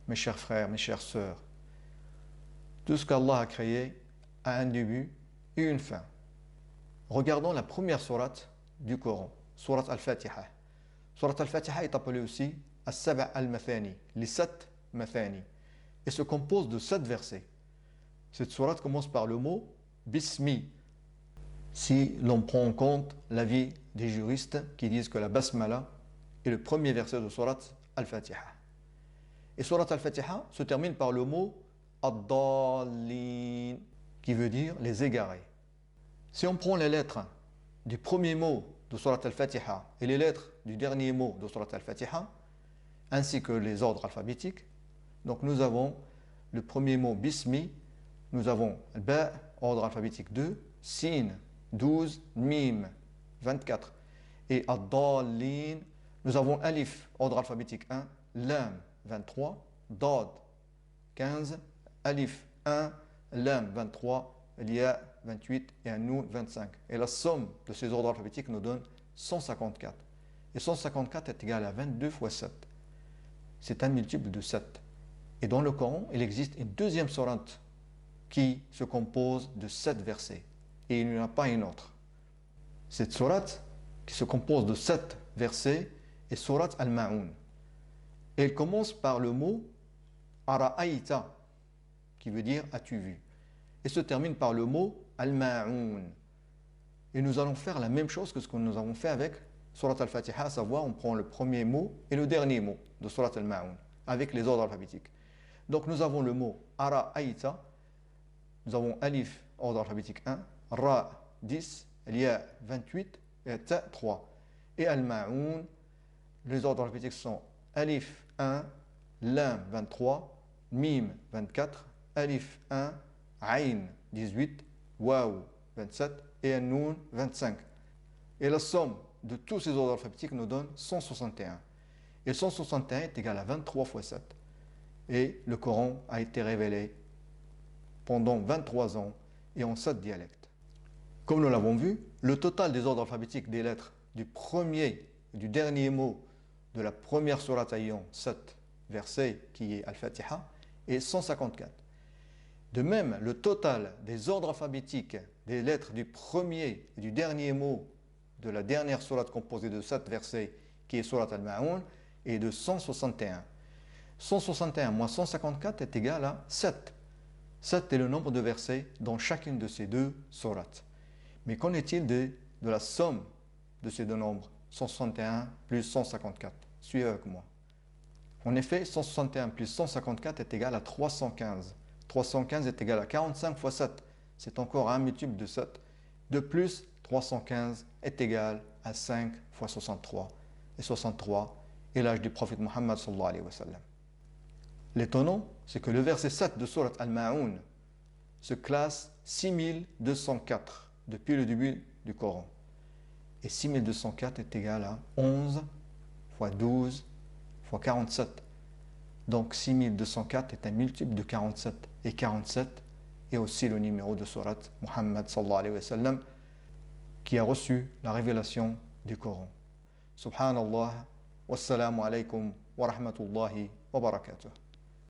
mes chers frères, mes chères sœurs, tout ce qu'Allah a créé a un début et une fin. Regardons la première sourate du Coran, sourate Al-Fatiha. Sourate Al-Fatiha est appelée aussi As-Sab' al-Mathani, les 7 Mathani, et se compose de 7 versets. Cette sourate commence par le mot Bismi, si l'on prend en compte l'avis des juristes qui disent que la Basmala est le premier verset de sourate Al-Fatiha. Et sourate Al-Fatiha se termine par le mot Ad-Dallin, qui veut dire les égarés. Si on prend les lettres du premier mot de sourate Al-Fatiha et les lettres du dernier mot de sourate Al-Fatiha, ainsi que les ordres alphabétiques, donc nous avons le premier mot Bismi, nous avons Ba, ordre alphabétique 2, Sin, 12, Mim, 24, et Ad-Dallin, nous avons Alif, ordre alphabétique 1, Lam, 23, Dad, 15, Alif, 1, Lam, 23, Ya, 28 et un Noun, 25. Et la somme de ces ordres alphabétiques nous donne 154. Et 154 est égal à 22 fois 7. C'est un multiple de 7. Et dans le Coran, il existe une deuxième sourate qui se compose de 7 versets. Et il n'y en a pas une autre. Cette sourate qui se compose de 7 versets est sourate Al-Ma'un. Et elle commence par le mot Ara'aïta, qui veut dire as-tu vu, et se termine par le mot Al-Ma'un. Et nous allons faire la même chose que ce que nous avons fait avec sourate Al-Fatiha, à savoir on prend le premier mot et le dernier mot de sourate Al-Ma'un, avec les ordres alphabétiques. Donc nous avons le mot Ara'aïta, nous avons Alif, ordre alphabétique 1, Ra, 10, Ya, 28, et Ta, 3. Et Al-Ma'un, les ordres alphabétiques sont Alif, 1, Lam, 23, Mim, 24, Alif, 1, Aïn, 18, Waw, 27, et An-Noun, 25. Et la somme de tous ces ordres alphabétiques nous donne 161. Et 161 est égal à 23 fois 7. Et le Coran a été révélé pendant 23 ans et en 7 dialectes. Comme nous l'avons vu, le total des ordres alphabétiques des lettres du premier et du dernier mot de la première sourate ayant 7 versets, qui est Al-Fatiha, est 154. De même, le total des ordres alphabétiques des lettres du premier et du dernier mot de la dernière sourate composée de 7 versets, qui est sourate Al-Ma'un, est de 161. 161 moins 154 est égal à 7. 7 est le nombre de versets dans chacune de ces deux sourates. Mais qu'en est-il de la somme de ces deux nombres, 161 plus 154? Suivez avec moi. En effet, 161 plus 154 est égal à 315. 315 est égal à 45 fois 7. C'est encore un multiple de 7. De plus, 315 est égal à 5 fois 63. Et 63 est l'âge du prophète Mohammed sallallahu alayhi wa sallam. L'étonnant, c'est que le verset 7 de sourate Al-Ma'un se classe 6204 depuis le début du Coran. Et 6204 est égal à 11 fois 12 fois 47. Donc 6204 est un multiple de 47. Et 47 est aussi le numéro de sourate Muhammad sallallahu alayhi wa sallam qui a reçu la révélation du Coran. Subhanallah, wassalamu alaykum wa rahmatullahi wa barakatuh.